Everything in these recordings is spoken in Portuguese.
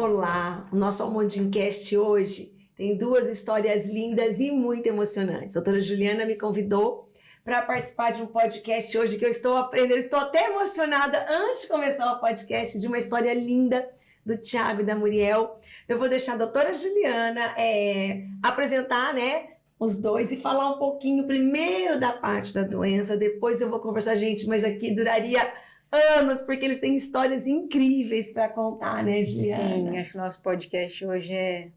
Olá, o nosso Almondincast hoje tem duas histórias lindas e muito emocionantes. A doutora Juliana me convidou para participar de um podcast hoje que eu estou aprendendo, estou até emocionada antes de começar o podcast, de uma história linda do Tiago e da Muriel. Eu vou deixar a doutora Juliana apresentar, os dois e falar um pouquinho primeiro da parte da doença, depois eu vou conversar, gente, mas aqui duraria anos, porque eles têm histórias incríveis para contar, né, Juliana? Sim, acho que o nosso podcast hoje é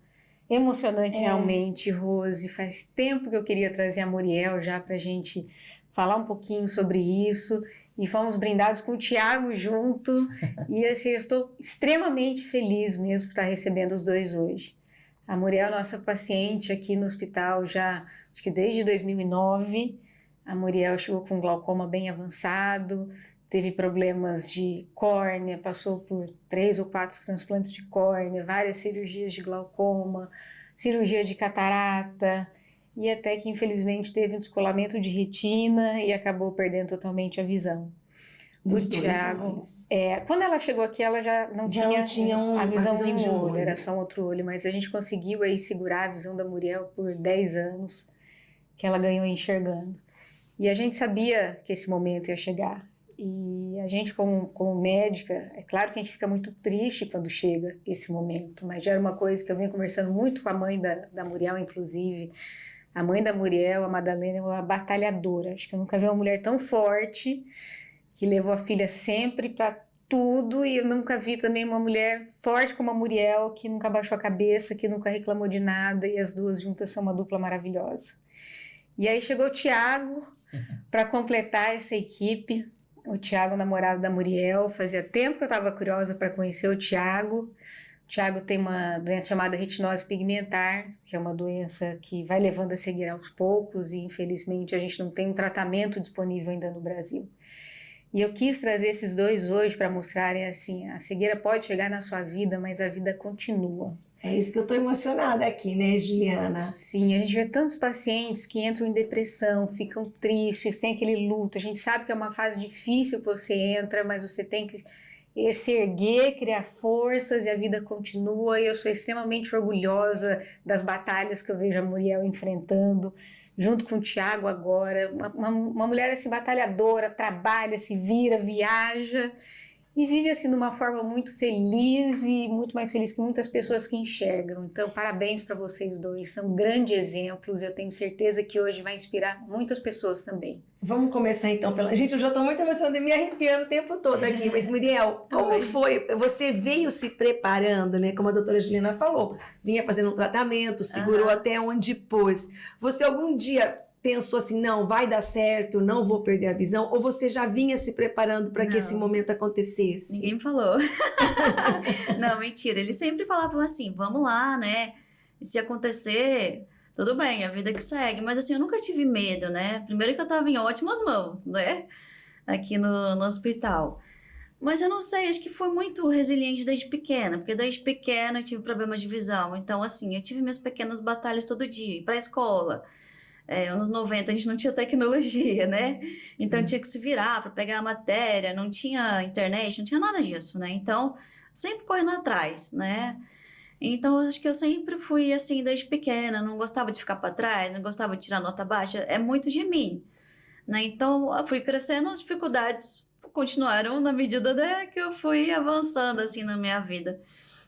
emocionante realmente, Rose. Faz tempo que eu queria trazer a Muriel já pra gente falar um pouquinho sobre isso, e fomos brindados com o Tiago junto, e assim, eu estou extremamente feliz mesmo por estar recebendo os dois hoje. A Muriel é nossa paciente aqui no hospital já, acho que desde 2009, a Muriel chegou com glaucoma bem avançado, teve problemas de córnea, passou por 3 ou 4 transplantes de córnea, várias cirurgias de glaucoma, cirurgia de catarata, e até que infelizmente teve um descolamento de retina e acabou perdendo totalmente a visão. O Tiago, quando ela chegou aqui, ela já não tinha a visão em um olho, era só um outro olho, mas a gente conseguiu aí segurar a visão da Muriel por 10 anos, que ela ganhou enxergando. E a gente sabia que esse momento ia chegar. E a gente, como médica, é claro que a gente fica muito triste quando chega esse momento, mas já era uma coisa que eu vinha conversando muito com a mãe da Muriel, inclusive. A mãe da Muriel, a Madalena, é uma batalhadora. Acho que eu nunca vi uma mulher tão forte, que levou a filha sempre para tudo, e eu nunca vi também uma mulher forte como a Muriel, que nunca baixou a cabeça, que nunca reclamou de nada, e as duas juntas são uma dupla maravilhosa. E aí chegou o Tiago para completar essa equipe. O Tiago, namorado da Muriel, fazia tempo que eu estava curiosa para conhecer o Tiago. O Tiago tem uma doença chamada retinose pigmentar, que é uma doença que vai levando a cegueira aos poucos, e infelizmente a gente não tem um tratamento disponível ainda no Brasil. E eu quis trazer esses dois hoje para mostrarem assim, a cegueira pode chegar na sua vida, mas a vida continua. É isso que eu tô emocionada aqui, né, Juliana? Sim, a gente vê tantos pacientes que entram em depressão, ficam tristes, tem aquele luto. A gente sabe que é uma fase difícil que você entra, mas você tem que se erguer, criar forças, e a vida continua. E eu sou extremamente orgulhosa das batalhas que eu vejo a Muriel enfrentando, junto com o Tiago agora. Uma mulher assim, batalhadora, trabalha, se vira, viaja, e vive assim de uma forma muito feliz, e muito mais feliz que muitas pessoas que enxergam. Então, parabéns para vocês dois, são grandes exemplos. Eu tenho certeza que hoje vai inspirar muitas pessoas também. Vamos começar então pela... Gente, eu já estou muito emocionada e me arrepiando o tempo todo aqui, mas Muriel, como foi? Você veio se preparando, né? Como a doutora Juliana falou, vinha fazendo um tratamento, segurou até onde pôs. Você algum dia pensou assim, não, vai dar certo, não vou perder a visão? Ou você já vinha se preparando para que esse momento acontecesse? Ninguém me falou. Não, mentira. Eles sempre falavam assim, vamos lá, né? E se acontecer, tudo bem, a vida que segue. Mas assim, eu nunca tive medo, né? Primeiro que eu tava em ótimas mãos, né? Aqui no hospital. Mas eu não sei, acho que fui muito resiliente desde pequena, porque desde pequena eu tive problemas de visão. Então, assim, eu tive minhas pequenas batalhas todo dia, ir pra escola. Anos 90 a gente não tinha tecnologia, né? Então tinha que se virar para pegar a matéria, não tinha internet, não tinha nada disso, né? Então, sempre correndo atrás, né? Então, acho que eu sempre fui assim desde pequena, não gostava de ficar para trás, não gostava de tirar nota baixa, é muito de mim, né? Então, eu fui crescendo, as dificuldades continuaram na medida que eu fui avançando assim na minha vida.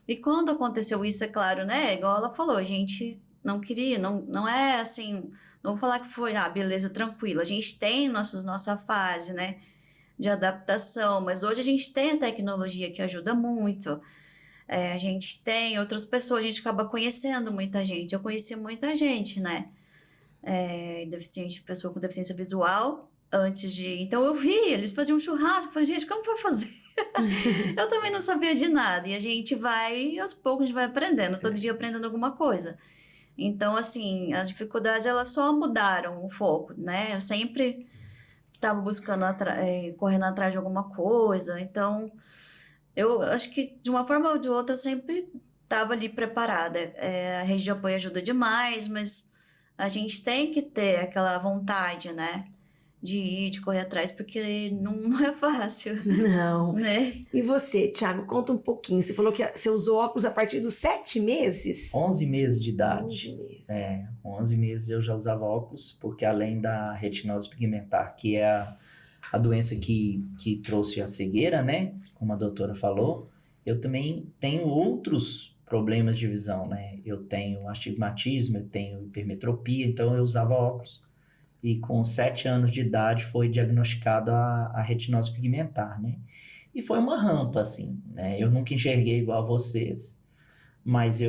E quando aconteceu isso, é claro, né? Igual ela falou, a gente não queria, não é assim, não vou falar que foi, beleza, tranquilo. A gente tem nossa fase, né, de adaptação, mas hoje a gente tem a tecnologia que ajuda muito. A gente tem outras pessoas, a gente acaba conhecendo muita gente. Eu conheci muita gente, né, pessoa com deficiência visual, antes de... Então eu vi, eles faziam um churrasco, eu falei, gente, como vai fazer? Eu também não sabia de nada, e a gente vai, aos poucos, a gente vai aprendendo, todo dia aprendendo alguma coisa. Então, assim, as dificuldades, elas só mudaram o foco, né? Eu sempre estava buscando, correndo atrás de alguma coisa. Então, eu acho que, de uma forma ou de outra, eu sempre estava ali preparada. A rede de apoio ajuda demais, mas a gente tem que ter aquela vontade, né? de correr atrás, porque não é fácil, Não. né? E você, Thiago, conta um pouquinho. Você falou que você usou óculos a partir dos 7 meses? 11 meses de idade. 11 meses. Com 11 meses eu já usava óculos, porque além da retinose pigmentar, que é a doença que trouxe a cegueira, né? Como a doutora falou, eu também tenho outros problemas de visão, né? Eu tenho astigmatismo, eu tenho hipermetropia, então eu usava óculos. E com 7 anos de idade foi diagnosticado a retinose pigmentar, né? E foi uma rampa, assim, né? Eu nunca enxerguei igual vocês, mas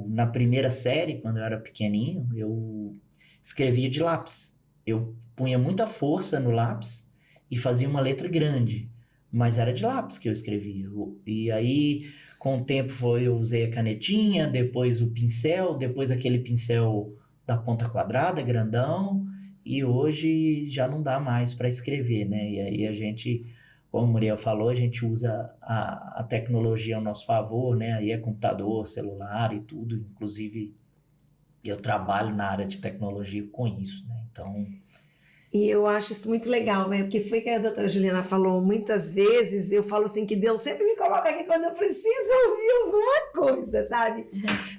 na primeira série, quando eu era pequenininho, eu escrevia de lápis. Eu punha muita força no lápis e fazia uma letra grande, mas era de lápis que eu escrevia. E aí, com o tempo, eu usei a canetinha, depois o pincel, depois aquele pincel da ponta quadrada, grandão, e hoje já não dá mais para escrever, né? E aí a gente, como o Muriel falou, a gente usa a tecnologia ao nosso favor, né? Aí é computador, celular e tudo, inclusive eu trabalho na área de tecnologia com isso, né? Então... E eu acho isso muito legal, né? Porque foi que a doutora Juliana falou, muitas vezes eu falo assim que Deus sempre me coloca aqui quando eu preciso ouvir alguma coisa, sabe?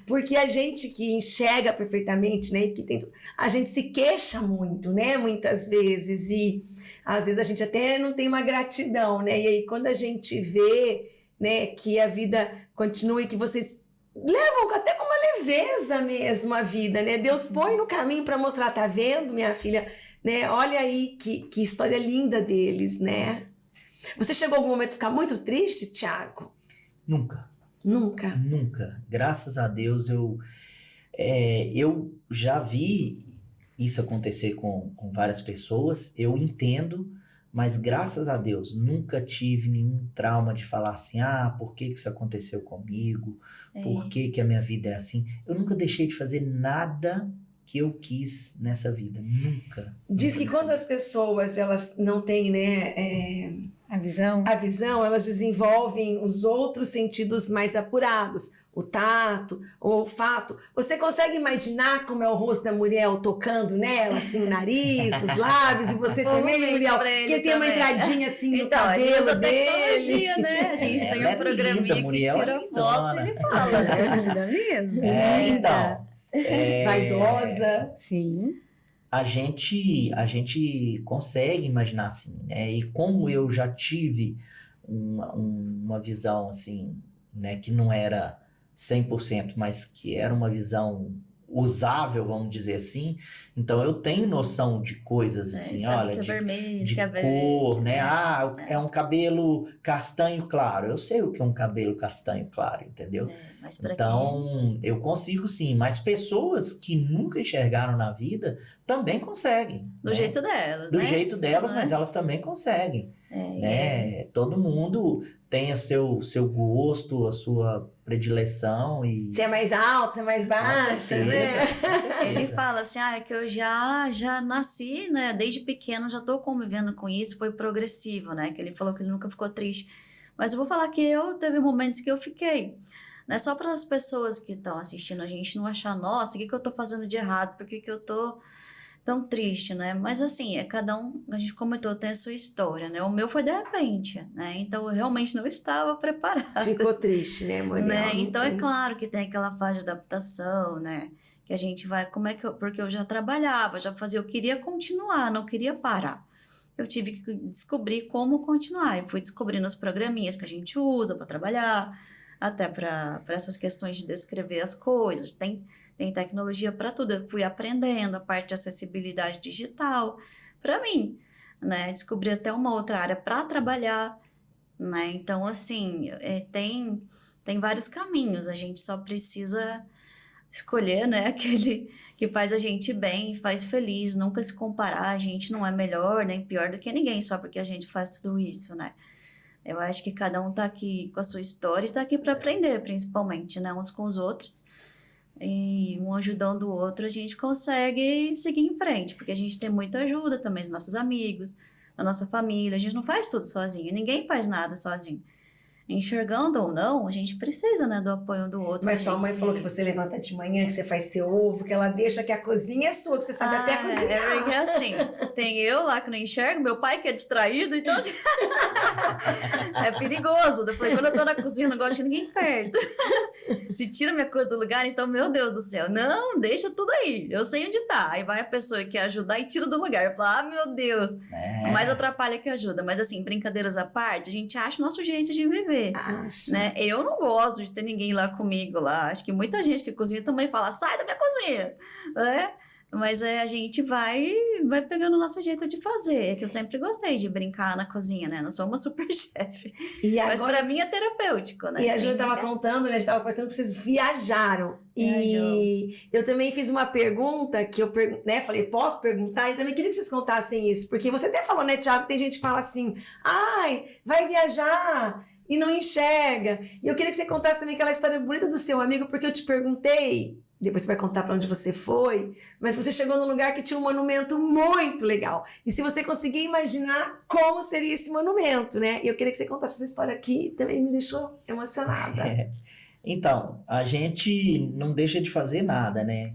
Porque a gente que enxerga perfeitamente, né? E que tem, a gente se queixa muito, né? Muitas vezes, e às vezes a gente até não tem uma gratidão, né? E aí quando a gente vê, né, que a vida continua e que vocês levam até com uma leveza mesmo a vida, né? Deus põe no caminho para mostrar, tá vendo, minha filha? Né? Olha aí que história linda deles, né? Você chegou a algum momento a ficar muito triste, Thiago? Nunca. Nunca? Nunca. Graças a Deus eu já vi isso acontecer com várias pessoas, eu entendo, mas graças a Deus nunca tive nenhum trauma de falar assim, por que isso aconteceu comigo? Por que a minha vida é assim? Eu nunca deixei de fazer nada que eu quis nessa vida, nunca. Diz que quando as pessoas elas não têm, né, a visão, elas desenvolvem os outros sentidos mais apurados, o tato, o olfato. Você consegue imaginar como é o rosto da Muriel tocando nela, assim, o nariz, os lábios, e você também, Muriel? Porque tem uma entradinha assim no cabelo dele. Tecnologia, né? A gente tem um programinha que tira foto e ele fala. É linda mesmo. Então... vaidosa. Sim. A gente consegue imaginar assim, né? E como eu já tive uma visão assim, né? Que não era 100%, mas que era uma visão usável, vamos dizer assim. Então eu tenho noção de coisas assim, olha, que é vermelho, de que é cor, verde, né? É um cabelo castanho claro. Eu sei o que é um cabelo castanho claro, entendeu? Mas pra Então, eu consigo sim, mas pessoas que nunca enxergaram na vida também conseguem. Do né? jeito delas, Do né? jeito delas, Não é? mas elas também conseguem. Né? Todo mundo tem o seu gosto, a sua predileção e... Você é mais alto, você é mais baixo, né? Com certeza. Ele fala assim, é que eu já nasci, né, desde pequeno já tô convivendo com isso, foi progressivo, né, que ele falou que ele nunca ficou triste, mas eu vou falar que teve momentos que eu fiquei, né, só para as pessoas que estão assistindo a gente não achar, nossa, o que eu tô fazendo de errado, por que eu tô tão triste, né, mas assim, cada um, a gente comentou, tem a sua história, né, o meu foi de repente, né, então eu realmente não estava preparada. Ficou triste, né, Muriel? Né? Então é claro que tem aquela fase de adaptação, né? Que a gente vai, porque eu já trabalhava, eu queria continuar, não queria parar. Eu tive que descobrir como continuar. Eu fui descobrindo os programinhas que a gente usa para trabalhar, até para essas questões de descrever as coisas. Tem tecnologia para tudo. Eu fui aprendendo a parte de acessibilidade digital para mim, né? Descobri até uma outra área para trabalhar, né? Então, assim, tem vários caminhos, a gente só precisa escolher, né, aquele que faz a gente bem, faz feliz, nunca se comparar, a gente não é melhor nem pior do que ninguém, só porque a gente faz tudo isso, né? Eu acho que cada um tá aqui com a sua história e tá aqui para aprender, principalmente, né, uns com os outros, e um ajudando o outro, a gente consegue seguir em frente, porque a gente tem muita ajuda também dos nossos amigos, da nossa família, a gente não faz tudo sozinho, ninguém faz nada sozinho. enxergando ou não, a gente precisa, né, do apoio um do outro. Mas sua mãe gente falou que você levanta de manhã, que você faz seu ovo, que ela deixa que a cozinha é sua, que você sabe até cozinhar. É porque assim, tem eu lá que não enxergo, meu pai que é distraído, então assim, é perigoso. Eu falei, quando eu tô na cozinha, eu não gosto de ninguém perto. Se tira minha coisa do lugar, então, meu Deus do céu, não, deixa tudo aí, eu sei onde tá. Aí vai a pessoa que quer ajudar e tira do lugar. Eu falo, meu Deus, mais atrapalha que ajuda. Mas assim, brincadeiras à parte, a gente acha o nosso jeito de viver. Acho. Né? Eu não gosto de ter ninguém lá comigo lá. Acho que muita gente que cozinha também fala, sai da minha cozinha, né? Mas a gente vai pegando o nosso jeito de fazer. É que eu sempre gostei de brincar na cozinha, né? Não sou uma super chefe. Mas pra mim é terapêutico, né? E a Júlia estava contando, né? A gente estava conversando que vocês viajaram. E eu também fiz uma pergunta que eu né, falei, posso perguntar? E também queria que vocês contassem isso. Porque você até falou, né, Thiago, que tem gente que fala assim, ai, vai viajar e não enxerga. E eu queria que você contasse também aquela história bonita do seu amigo, porque eu te perguntei, depois você vai contar para onde você foi, mas você chegou num lugar que tinha um monumento muito legal. E se você conseguir imaginar como seria esse monumento, né? E eu queria que você contasse essa história aqui, também me deixou emocionada. Então, a gente não deixa de fazer nada, né?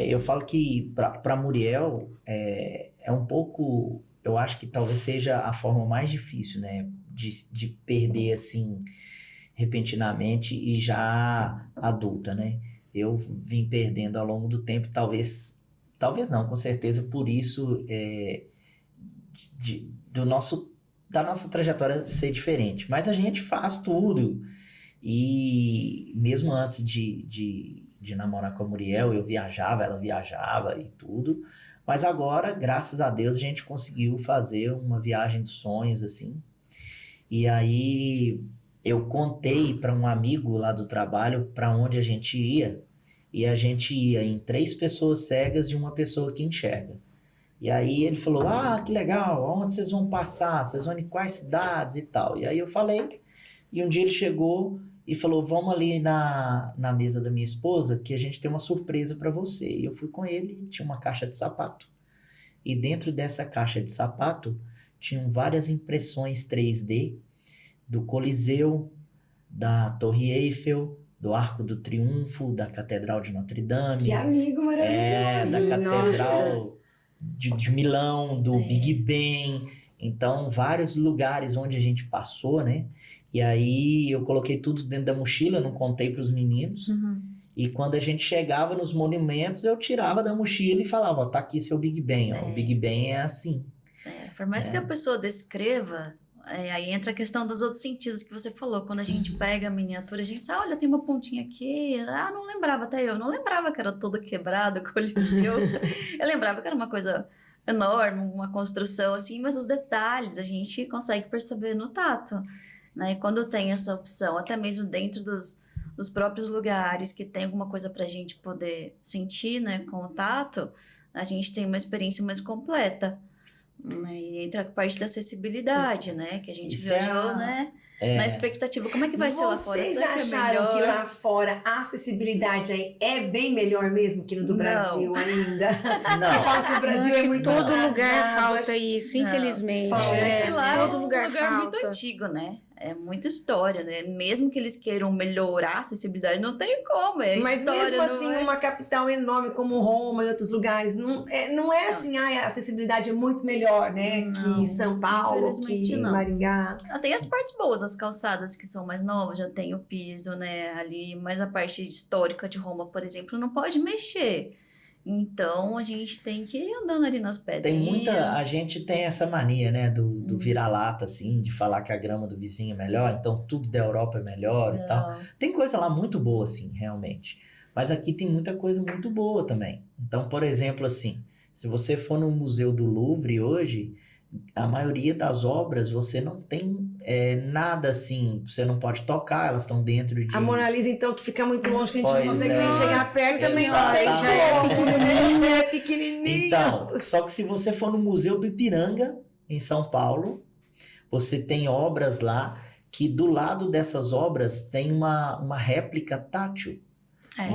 Eu falo que para Muriel é um pouco, eu acho que talvez seja a forma mais difícil, né? De perder assim repentinamente e já adulta, né? Eu vim perdendo ao longo do tempo, talvez não, com certeza por isso da nossa trajetória ser diferente. Mas a gente faz tudo. E mesmo antes de namorar com a Muriel, eu viajava, ela viajava e tudo. Mas agora, graças a Deus, a gente conseguiu fazer uma viagem dos sonhos, assim. E aí eu contei para um amigo lá do trabalho para onde a gente ia. E a gente ia em 3 pessoas cegas e uma pessoa que enxerga. E aí ele falou, que legal, aonde vocês vão passar? Vocês vão em quais cidades e tal? E aí eu falei, e um dia ele chegou e falou, vamos ali na mesa da minha esposa que a gente tem uma surpresa para você. E eu fui com ele, tinha uma caixa de sapato. E dentro dessa caixa de sapato tinham várias impressões 3D do Coliseu, da Torre Eiffel, do Arco do Triunfo, da Catedral de Notre Dame. Que amigo maravilhoso! Da Catedral de Milão, do Big Ben. Então, vários lugares onde a gente passou, né? E aí eu coloquei tudo dentro da mochila, não contei para os meninos. Uhum. E quando a gente chegava nos monumentos, eu tirava da mochila e falava, tá aqui seu Big Ben. O Big Ben é assim. Por mais que a pessoa descreva, aí entra a questão dos outros sentidos que você falou. Quando a gente pega a miniatura, a gente diz, olha, tem uma pontinha aqui. Não lembrava, até eu não lembrava que era todo quebrado, coliseu. Eu lembrava que era uma coisa enorme, uma construção assim, mas os detalhes a gente consegue perceber no tato, né? E quando tem essa opção, até mesmo dentro dos próprios lugares que tem alguma coisa pra gente poder sentir, né, com o tato, a gente tem uma experiência mais completa. Né? E entra a parte da acessibilidade, né? Que a gente viajou, né? Na expectativa. Como é que vai ser lá fora? Vocês acharam que lá fora a acessibilidade aí é bem melhor mesmo que no do Brasil ainda? Não. Eu falo que o Brasil é muito todo atrasado, lugar falta isso, infelizmente. Lá é todo um lugar lugar falta. muito antigo, né? É muita história, né? Mesmo que eles queiram melhorar a acessibilidade, não tem como, Mas história, mesmo assim, uma capital enorme como Roma e outros lugares, não é assim, a acessibilidade é muito melhor, né? Não, que São Paulo, infelizmente que não. Maringá. Tem as partes boas, as calçadas que são mais novas, já tem o piso, né, ali, mas a parte histórica de Roma, por exemplo, não pode mexer. Então, a gente tem que ir andando ali nas pedrinhas. A gente tem essa mania, né, do vira-lata, assim, de falar que a grama do vizinho é melhor, então tudo da Europa é melhor e tal. Tem coisa lá muito boa, assim, realmente. Mas aqui tem muita coisa muito boa também. Então, por exemplo, assim, se você for no Museu do Louvre hoje, a maioria das obras você não tem nada assim, você não pode tocar, elas estão dentro de... A Mona Lisa, então, que fica muito longe, que a gente não Pois consegue nem chegar perto, também não tem exatamente. como. É pequenininho. Então, só que se você for no Museu do Ipiranga, em São Paulo, você tem obras lá que do lado dessas obras tem uma réplica tátil.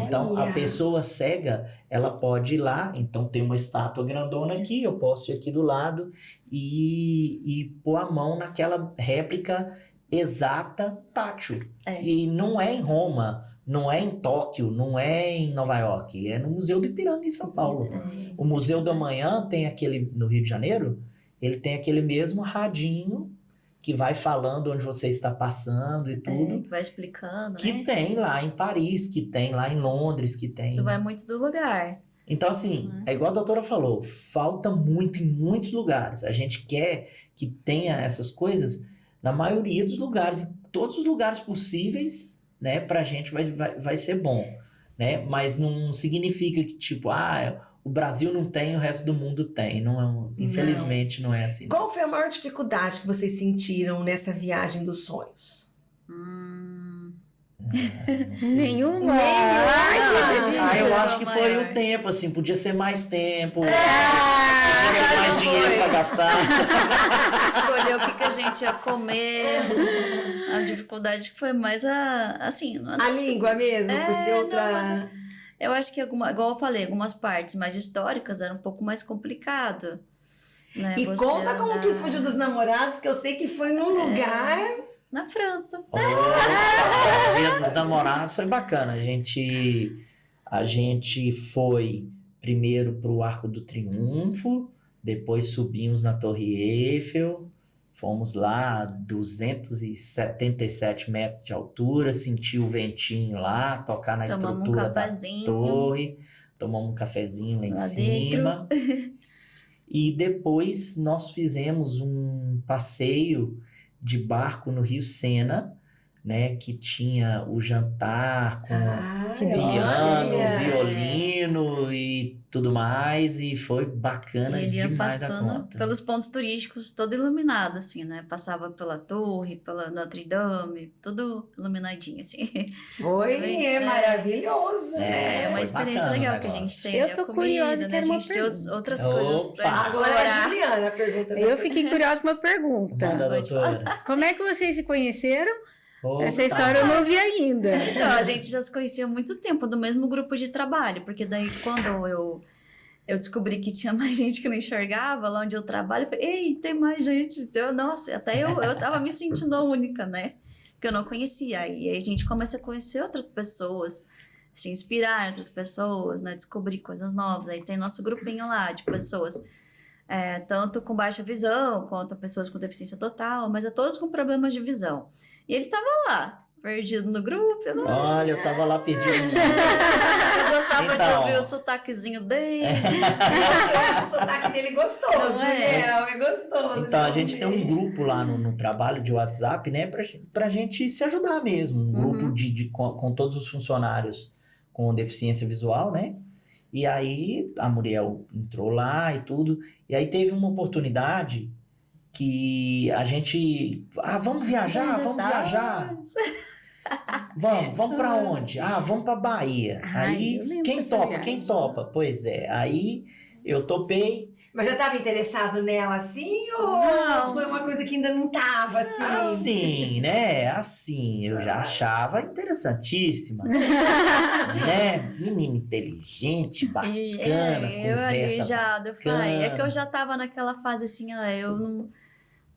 Então, a pessoa cega, ela pode ir lá, então tem uma estátua grandona aqui, eu posso ir aqui do lado e pôr a mão naquela réplica exata tátil. É. E não é em Roma, não é em Tóquio, não é em Nova York, é no Museu do Ipiranga, em São Paulo. O Museu do Amanhã tem aquele, no Rio de Janeiro, ele tem aquele mesmo radinho que vai falando onde você está passando e tudo. Que vai explicando, Que né? tem lá em Paris, que tem lá em Londres, que tem. Isso vai muito do lugar. Então, assim, é igual a doutora falou, falta muito em muitos lugares. A gente quer que tenha essas coisas na maioria dos lugares, em todos os lugares possíveis, né? Pra gente vai ser bom, né? Mas não significa que, tipo, o Brasil não tem, o resto do mundo tem. Não, infelizmente, não é assim. Qual foi a maior dificuldade que vocês sentiram nessa viagem dos sonhos? Não sei. Nenhuma. Eu acho que foi o tempo, assim, podia ser mais tempo, podia ter mais foi. dinheiro pra gastar. Escolher o que a gente ia comer. A dificuldade que foi mais assim... A língua mesmo, por ser outra... Não, eu acho que, igual eu falei, algumas partes mais históricas era um pouco mais complicado. Né? E Você conta como andar que fugiu dos namorados, que eu sei que foi num lugar... na França. O Dia dos Namorados foi bacana. A gente foi primeiro pro Arco do Triunfo, depois subimos na Torre Eiffel, fomos lá 277 metros de altura, senti o ventinho lá, tocar na Tomamos um estrutura da cafezinho. torre, tomamos um cafezinho lá em Lá cima. E depois nós fizemos um passeio de barco no Rio Sena, né, que tinha o jantar com piano, olha. violino e tudo mais, e foi bacana E ele ia demais da passando conta. pelos pontos turísticos, todo iluminado, assim, né? Passava pela torre, pela Notre Dame, tudo iluminadinho, assim. É maravilhoso. É uma foi experiência bacana o legal que a negócio. gente tem, Eu né? tô A comida, curiosa, né? A quero uma gente tem outras Opa! coisas pra Agora é a explorar. Juliana a pergunta. Eu fiquei curiosa com uma pergunta. Manda, doutora. Como é que vocês se conheceram? Opa. Essa história eu não vi ainda. Então, a gente já se conhecia há muito tempo, do mesmo grupo de trabalho, porque daí quando eu descobri que tinha mais gente que não enxergava lá onde eu trabalho, eu falei, ei, tem mais gente. Nossa, até eu tava me sentindo a única, né? Que eu não conhecia. E aí a gente começa a conhecer outras pessoas, se inspirar em outras pessoas, né? Descobrir coisas novas. Aí tem nosso grupinho lá de pessoas, tanto com baixa visão, quanto pessoas com deficiência total, mas todos com problemas de visão. E ele tava lá, perdido no grupo. Olha, eu tava lá perdido. Eu gostava de Então. ouvir o sotaquezinho dele. Eu acho o sotaque dele gostoso, Não é? é gostoso. Então, a de gente tem um ouvir. grupo lá no trabalho de WhatsApp, né, pra gente se ajudar mesmo. Um grupo com todos os funcionários com deficiência visual, né? E aí a Muriel entrou lá e tudo. E aí teve uma oportunidade que a gente... vamos viajar, vamos viajar. Vamos pra onde? Vamos pra Bahia. Ai, Aí, eu lembro quem dessa topa? viagem. Quem topa? Pois é. Aí eu topei. Mas já estava interessado nela assim? Ou Não. foi uma coisa que ainda não tava assim? Assim, né? Assim, eu já achava interessantíssima. Né? Menina inteligente, bacana, Eu ali conversa já, eu falei, é que bacana. eu já tava naquela fase assim, eu não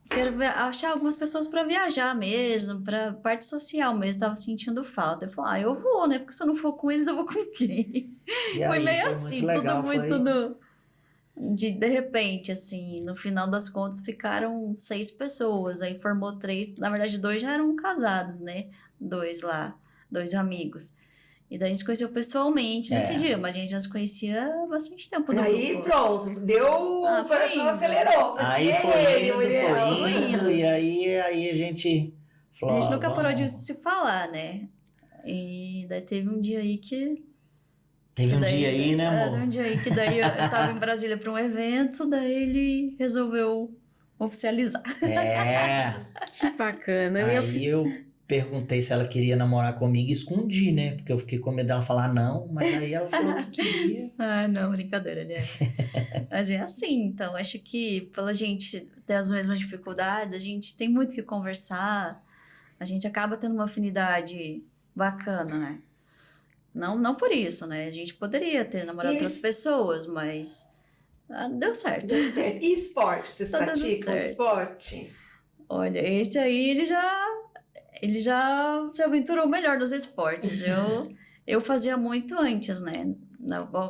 quero achar algumas pessoas pra viajar mesmo, pra parte social mesmo, tava sentindo falta. Eu falei, eu vou, né? Porque se eu não for com eles, eu vou com quem? E Foi aí meio foi assim, muito legal, tudo muito foi... de repente, assim, no final das contas ficaram 6 pessoas, aí formou 3, na verdade 2 já eram casados, né? 2 lá, 2 amigos. E daí a gente se conheceu pessoalmente nesse dia, mas a gente já se conhecia há bastante tempo no Aí grupo. pronto, deu, o foi coração indo. acelerou. Aí Assim, foi "Ei, indo, Muriel." foi indo, e aí a gente falou, A gente nunca parou de vamos. se falar, né? E daí teve um dia aí que... Teve um daí- dia aí, né, amor? Teve um dia aí que daí eu tava em Brasília para um evento, daí ele resolveu oficializar. É, Que bacana. aí eu perguntei se ela queria namorar comigo e escondi, né? Porque eu fiquei com medo dela falar não, mas aí ela falou que queria. Não, brincadeira, ele Mas é assim, então, acho que pela gente ter as mesmas dificuldades, a gente tem muito que conversar, a gente acaba tendo uma afinidade bacana, né? Não por isso, né? A gente poderia ter namorado outras Isso. pessoas, mas deu certo. Deu certo. E esporte? Vocês Tá dando praticam certo. esporte? Olha, esse aí ele já ele já se aventurou melhor nos esportes. Eu fazia muito antes, né?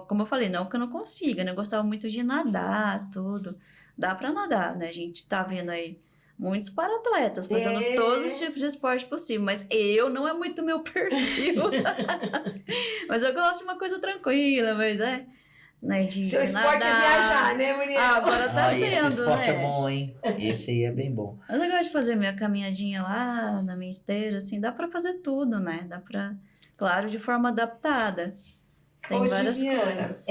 Como eu falei, não que eu não consiga, né? Eu gostava muito de nadar, tudo. Dá pra nadar, né? A gente tá vendo aí muitos para-atletas fazendo todos os tipos de esporte possível, mas eu não é muito meu perfil. Mas eu gosto de uma coisa tranquila, mas né, Seu de esporte nadar. é viajar, né, Muriel? Agora tá sendo, esse esporte né? é bom, hein? Esse aí é bem bom. Mas eu gosto de fazer minha caminhadinha lá na minha esteira, assim, dá pra fazer tudo, né? Dá pra, claro, de forma adaptada. Tem várias coisas.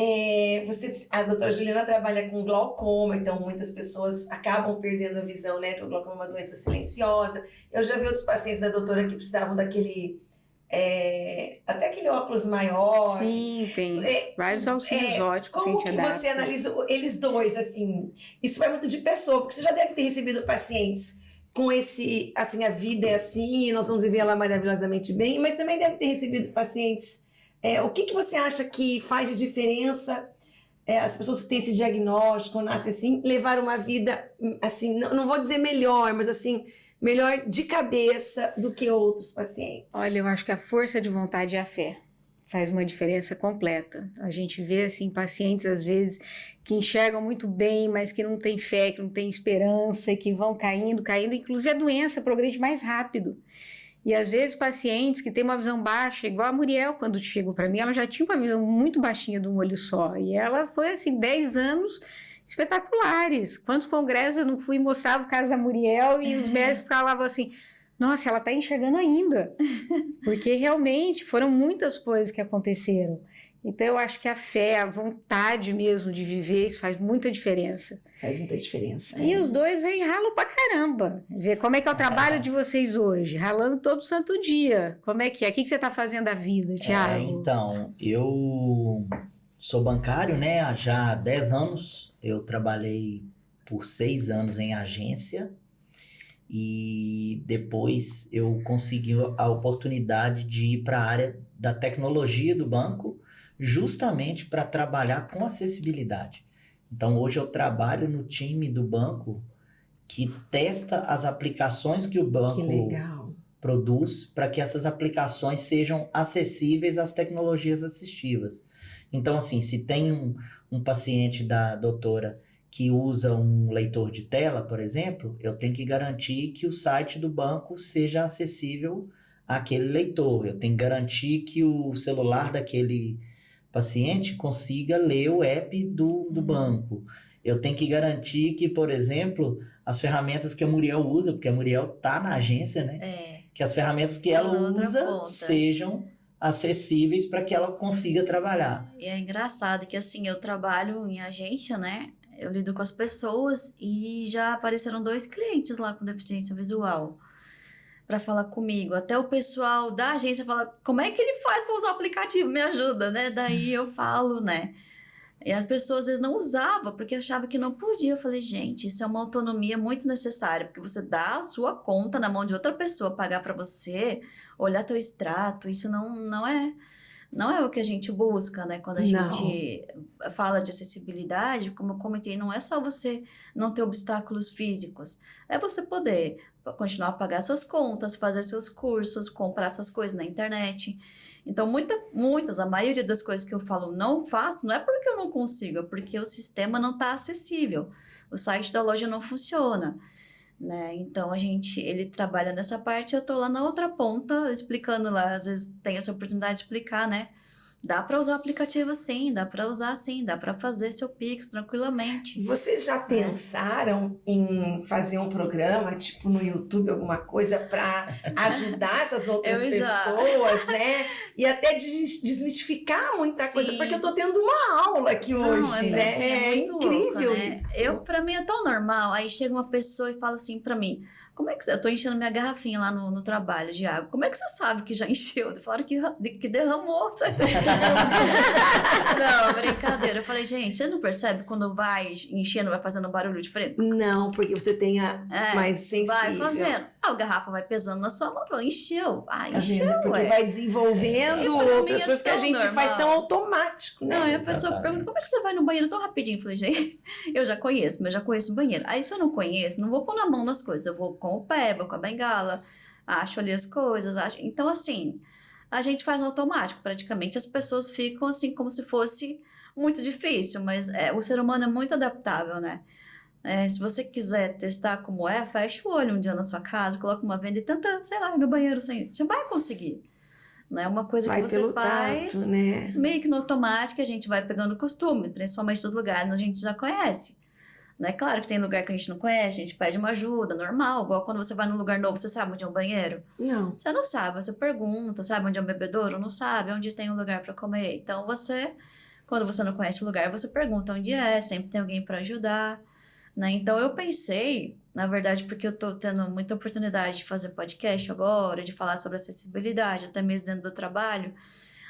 A doutora Juliana trabalha com glaucoma, então muitas pessoas acabam perdendo a visão, né? Porque o glaucoma é uma doença silenciosa. Eu já vi outros pacientes da doutora que precisavam daquele... até aquele óculos maior. Sim, tem vários auxílios óticos que a Como gente que adapta. você analisa eles dois, assim? Isso vai muito de pessoa, porque você já deve ter recebido pacientes com esse, assim, a vida é assim, nós vamos viver ela maravilhosamente bem, mas também deve ter recebido pacientes... o que você acha que faz de diferença as pessoas que têm esse diagnóstico, nascem assim, levar uma vida, assim, não vou dizer melhor, mas assim, melhor de cabeça do que outros pacientes? Olha, eu acho que a força de vontade e a fé faz uma diferença completa. A gente vê, assim, pacientes, às vezes, que enxergam muito bem, mas que não têm fé, que não têm esperança, e que vão caindo, inclusive a doença progride mais rápido. E às vezes pacientes que têm uma visão baixa, igual a Muriel, quando chegou para mim, ela já tinha uma visão muito baixinha de um olho só. E ela foi, assim, 10 anos espetaculares. Quantos congressos eu não fui e mostrava o caso da Muriel e os médicos falavam assim, nossa, ela está enxergando ainda. Porque realmente foram muitas coisas que aconteceram. Então eu acho que a fé, a vontade mesmo de viver, isso faz muita diferença. Faz muita diferença. E os dois aí ralam pra caramba. Ver como é que é o trabalho de vocês hoje, ralando todo santo dia. Como é que é? O que você está fazendo da vida, Thiago? Então, eu sou bancário, né? Há já 10 anos. Eu trabalhei por 6 anos em agência e depois eu consegui a oportunidade de ir para a área da tecnologia do banco, justamente para trabalhar com acessibilidade. Então, hoje eu trabalho no time do banco que testa as aplicações que o banco produz para que essas aplicações sejam acessíveis às tecnologias assistivas. Então, assim, se tem um paciente da doutora que usa um leitor de tela, por exemplo, eu tenho que garantir que o site do banco seja acessível àquele leitor. Eu tenho que garantir que o celular daquele paciente consiga ler o app do banco. Eu tenho que garantir que, por exemplo, as ferramentas que a Muriel usa, porque a Muriel está na agência, né? Que as ferramentas que ela usa sejam acessíveis para que ela consiga trabalhar. E é engraçado que, assim, eu trabalho em agência, né? Eu lido com as pessoas e já apareceram 2 clientes lá com deficiência visual para falar comigo. Até o pessoal da agência fala, como é que ele faz para usar o aplicativo? Me ajuda, né? Daí eu falo, né? E as pessoas às vezes não usavam porque achavam que não podia. Eu falei, gente, isso é uma autonomia muito necessária, porque você dá a sua conta na mão de outra pessoa, pagar para você, olhar teu extrato, isso não é o que a gente busca, né? Quando a gente fala de acessibilidade, como eu comentei, não é só você não ter obstáculos físicos, é você poder continuar a pagar suas contas, fazer seus cursos, comprar suas coisas na internet. Então, a maioria das coisas que eu falo não faço, não é porque eu não consigo, é porque o sistema não está acessível, o site da loja não funciona, né? Então, ele trabalha nessa parte, eu tô lá na outra ponta, explicando lá, às vezes tem essa oportunidade de explicar, né? Dá para usar o aplicativo sim, dá para usar sim, dá para fazer seu Pix tranquilamente. Vocês já pensaram em fazer um programa, tipo no YouTube, alguma coisa, para ajudar essas outras pessoas, né? E até desmistificar muita coisa, porque eu tô tendo uma aula aqui hoje, né? Assim, é muito incrível louco, né? isso. Pra mim é tão normal, aí chega uma pessoa e fala assim pra mim, como é que eu tô enchendo minha garrafinha lá no trabalho de água, como é que você sabe que já encheu? Falaram que derramou. Não, brincadeira. Eu falei, gente, você não percebe quando vai enchendo, vai fazendo um barulho diferente? Não, porque você tem a mais sensível. Vai fazendo. A garrafa vai pesando na sua mão, fala, encheu. Ah, Tá encheu, vendo? Porque vai desenvolvendo outras coisas que a gente faz tão automático, né? Não, e a pessoa pergunta, como é que você vai no banheiro tão rapidinho? Eu falei, gente, eu já conheço, mas eu já conheço o banheiro. Aí se eu não conheço, não vou pôr na mão nas coisas, eu vou com o pé, vou com a bengala, acho ali as coisas, acho... Então, assim, a gente faz no automático, praticamente. As pessoas ficam assim, como se fosse muito difícil, mas o ser humano é muito adaptável, né? Se você quiser testar como fecha o olho um dia na sua casa, coloca uma venda e tenta, sei lá, ir no banheiro sem... Você vai conseguir. Não é uma coisa Vai que você pelo faz tato, né? meio que no automático, a gente vai pegando costume, principalmente nos lugares onde a gente já conhece. Né? Claro que tem lugar que a gente não conhece, a gente pede uma ajuda, normal. Igual quando você vai num lugar novo, você sabe onde é um banheiro? Não. Você não sabe, você pergunta, sabe onde é um bebedouro? Não sabe onde tem um lugar para comer. Então você, quando você não conhece o lugar, você pergunta onde sempre tem alguém para ajudar. Né? Então eu pensei, na verdade, porque eu tô tendo muita oportunidade de fazer podcast agora, de falar sobre acessibilidade, até mesmo dentro do trabalho.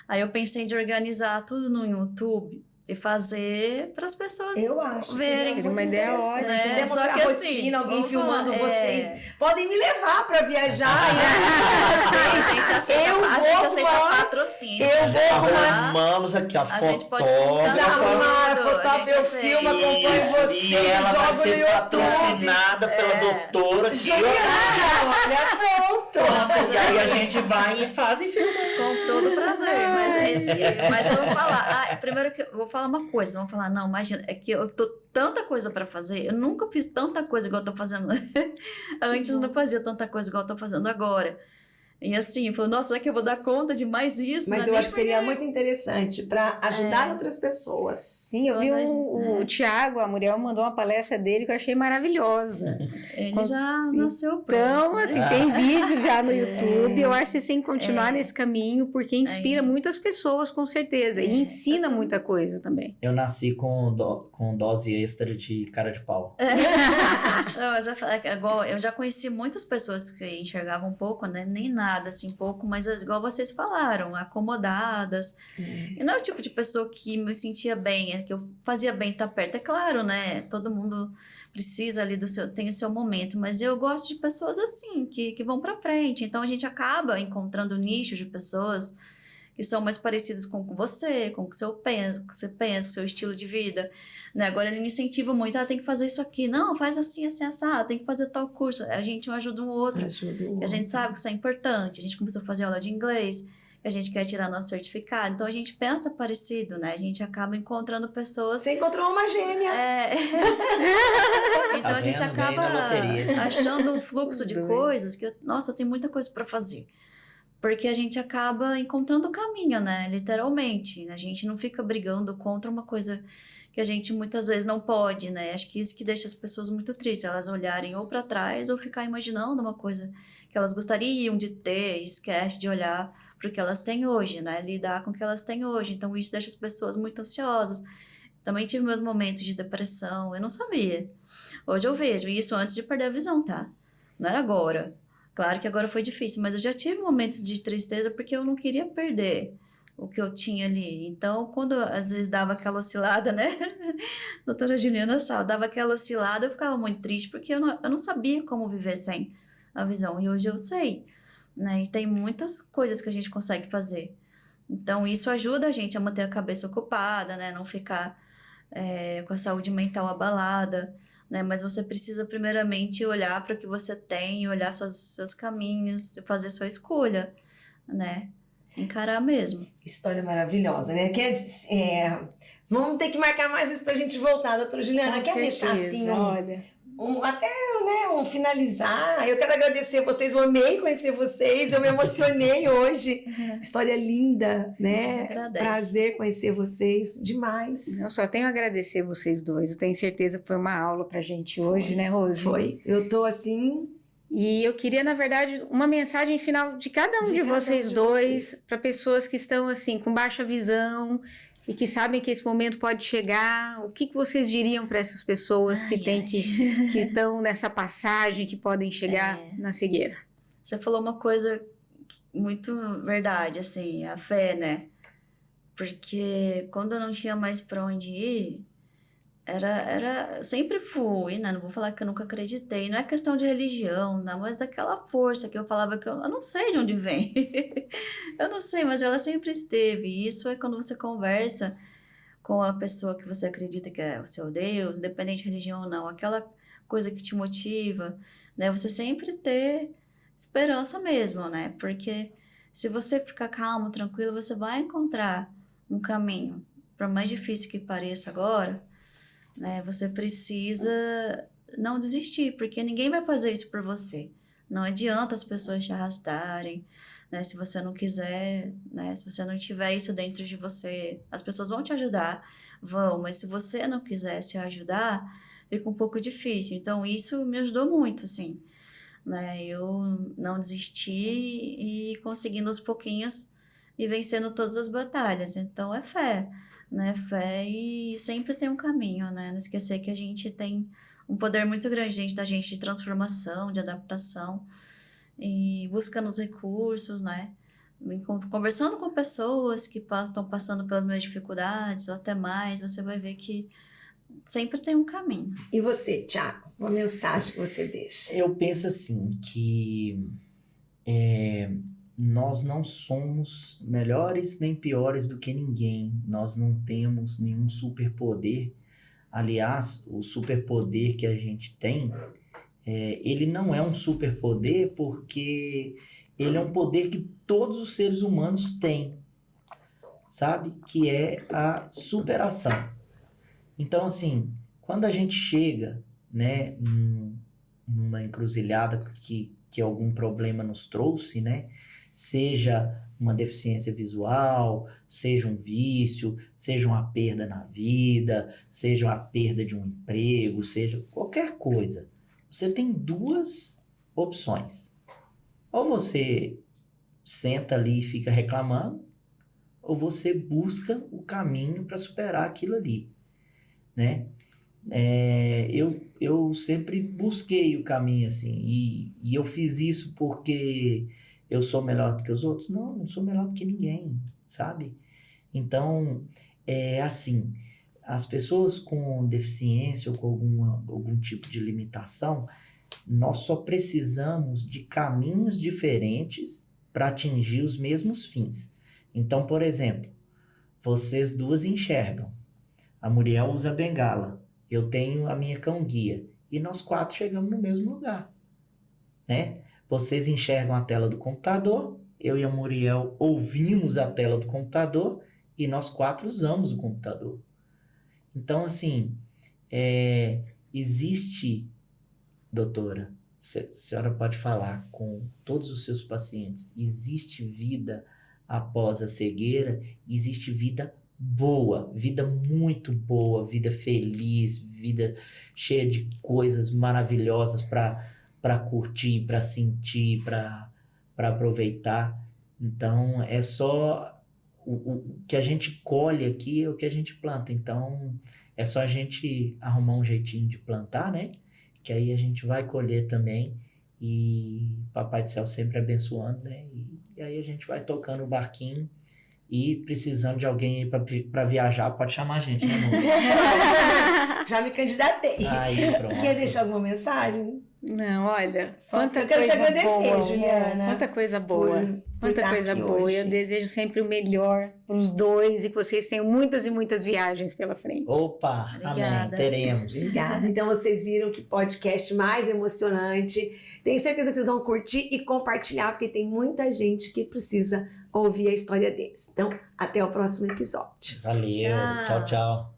Aí eu pensei de organizar tudo no YouTube e fazer para as pessoas Eu acho verem. seria uma muito ideia interessante. ótima. Né? Demonstrar Só que a assim, rotina, alguém vamos filmando falar, vocês. Podem me levar para viajar. A gente aceita patrocínio. Eu vou com uma... Arrumamos aqui a A gente pode fotógrafa. Já arrumaram a tudo, a fotógrafa, gente eu aceita. filmo, acompanho Isso, vocês, e ela vai jogo no ser YouTube. patrocinada pela doutora Juliana, olha, pronto. E aí a gente vai e faz e filma. Com todo prazer, mas eu vou falar, primeiro que eu vou falar uma coisa, vão falar, não, imagina, é que eu tô tanta coisa pra fazer, eu nunca fiz tanta coisa igual eu tô fazendo, antes eu não fazia tanta coisa igual eu tô fazendo agora, e assim, eu falei, nossa, será que eu vou dar conta de mais isso? Mas não eu é acho que seria muito interessante para ajudar outras pessoas. Sim, eu vi o Thiago, a Muriel mandou uma palestra dele que eu achei maravilhosa. Ele já nasceu pronto. Então, né? assim, tem vídeo já no YouTube. Eu acho que vocês têm que continuar nesse caminho, porque inspira muitas pessoas, com certeza. E ensina muita coisa também. Eu nasci com dose extra de cara de pau. Não, mas eu já conheci muitas pessoas que enxergavam um pouco, né? Nem nada, assim, pouco, mas igual vocês falaram, acomodadas. E não é o tipo de pessoa que me sentia bem, que eu fazia bem estar perto. É claro, né? Todo mundo precisa ali tem o seu momento, mas eu gosto de pessoas assim, que vão pra frente. Então a gente acaba encontrando nichos de pessoas que são mais parecidos com você, com o que você pensa, seu estilo de vida, né? Agora ele me incentiva muito, tem que fazer isso aqui, não, faz assim, assim, assado, tem que fazer tal curso, a gente um ajuda um outro, a gente sabe que isso é importante, a gente começou a fazer aula de inglês, a gente quer tirar nosso certificado, então a gente pensa parecido, né? A gente acaba encontrando pessoas... Você encontrou uma gêmea. Então a gente acaba achando um fluxo de coisas que, nossa, eu tenho muita coisa para fazer. Porque a gente acaba encontrando o caminho, né? Literalmente. A gente não fica brigando contra uma coisa que a gente muitas vezes não pode, né? Acho que isso que deixa as pessoas muito tristes. Elas olharem ou para trás ou ficar imaginando uma coisa que elas gostariam de ter e esquece de olhar para o que elas têm hoje, né? Lidar com o que elas têm hoje. Então isso deixa as pessoas muito ansiosas. Também tive meus momentos de depressão. Eu não sabia. Hoje eu vejo. E isso antes de perder a visão, tá? Não era agora. Claro que agora foi difícil, mas eu já tive momentos de tristeza porque eu não queria perder o que eu tinha ali. Então, quando às vezes dava aquela oscilada, né? Doutora Juliana Sal, dava aquela oscilada, eu ficava muito triste porque eu não sabia como viver sem a visão. E hoje eu sei, né? E tem muitas coisas que a gente consegue fazer. Então, isso ajuda a gente a manter a cabeça ocupada, né? Não ficar com a saúde mental abalada, né? Mas você precisa primeiramente olhar para o que você tem, olhar seus caminhos, fazer sua escolha, né? Encarar mesmo. História maravilhosa, né? Vamos ter que marcar mais isso pra gente voltar, doutora Juliana. Quer deixar assim um finalizar? Eu quero agradecer vocês, eu amei conhecer vocês, eu me emocionei hoje. História linda, né? Prazer conhecer vocês demais. Eu só tenho a agradecer vocês dois. Eu tenho certeza que foi uma aula pra gente hoje, né, Rose? Foi. Eu tô assim... E eu queria, na verdade, uma mensagem final de cada um de vocês dois, para pessoas que estão assim com baixa visão e que sabem que esse momento pode chegar. O que vocês diriam para essas pessoas que estão nessa passagem, que podem chegar na cegueira? Você falou uma coisa muito verdade, assim, a fé, né? Porque quando eu não tinha mais para onde ir, sempre fui, né? Não vou falar que eu nunca acreditei. Não é questão de religião, não, mas daquela força que eu falava que eu não sei de onde vem. Eu não sei, mas ela sempre esteve. E isso é quando você conversa com a pessoa que você acredita que é o seu Deus, independente de religião ou não, aquela coisa que te motiva, né? Você sempre ter esperança mesmo, né? Porque se você ficar calmo, tranquilo, você vai encontrar um caminho. Por mais difícil que pareça agora, né? Você precisa não desistir, porque ninguém vai fazer isso por você. Não adianta as pessoas te arrastarem, né? Se você não quiser, né? Se você não tiver isso dentro de você, as pessoas vão te ajudar, mas se você não quiser se ajudar, fica um pouco difícil. Então, isso me ajudou muito, assim, né? Eu não desisti e conseguindo aos pouquinhos e vencendo todas as batalhas. Então, é fé, né? Fé e sempre tem um caminho, né? Não esquecer que a gente tem um poder muito grande dentro da gente de transformação, de adaptação e buscando os recursos, né? Conversando com pessoas que estão passando pelas mesmas dificuldades ou até mais, você vai ver que sempre tem um caminho. E você, Thiago? Uma mensagem que você deixa? Eu penso assim, que nós não somos melhores nem piores do que ninguém. Nós não temos nenhum superpoder. Aliás, o superpoder que a gente tem, ele não é um superpoder porque ele é um poder que todos os seres humanos têm, sabe? Que é a superação. Então, assim, quando a gente chega, né, numa encruzilhada que algum problema nos trouxe, né, seja uma deficiência visual, seja um vício, seja uma perda na vida, seja uma perda de um emprego, seja qualquer coisa, você tem duas opções. Ou você senta ali e fica reclamando, ou você busca o caminho para superar aquilo ali, né? Eu sempre busquei o caminho, assim, e eu fiz isso porque eu sou melhor do que os outros? Não sou melhor do que ninguém, sabe? Então, assim, as pessoas com deficiência ou com algum tipo de limitação, nós só precisamos de caminhos diferentes para atingir os mesmos fins. Então, por exemplo, vocês duas enxergam. A Muriel usa bengala, eu tenho a minha cão-guia, e nós 4 chegamos no mesmo lugar, né? Vocês enxergam a tela do computador, eu e a Muriel ouvimos a tela do computador, e nós 4 usamos o computador. Então, assim, existe, doutora, a senhora pode falar com todos os seus pacientes, existe vida após a cegueira, existe vida boa, vida muito boa, vida feliz, vida cheia de coisas maravilhosas para curtir, para sentir, para aproveitar. Então, é só o que a gente colhe aqui é o que a gente planta. Então, é só a gente arrumar um jeitinho de plantar, né? Que aí a gente vai colher também. E Papai do Céu sempre abençoando, né? E aí a gente vai tocando o barquinho. E precisando de alguém aí para viajar, pode chamar a gente, né, amor? Já me candidatei. Aí, pronto. Quer deixar alguma mensagem? Não, olha, Eu quero te agradecer, boa, Juliana. Quanta coisa boa, quanta coisa boa. Hoje. Eu desejo sempre o melhor para os dois e que vocês tenham muitas e muitas viagens pela frente. Opa, Obrigada. amém, teremos. Obrigada. Então vocês viram que podcast mais emocionante. Tenho certeza que vocês vão curtir e compartilhar, porque tem muita gente que precisa ouvir a história deles. Então, até o próximo episódio. Valeu, tchau, tchau.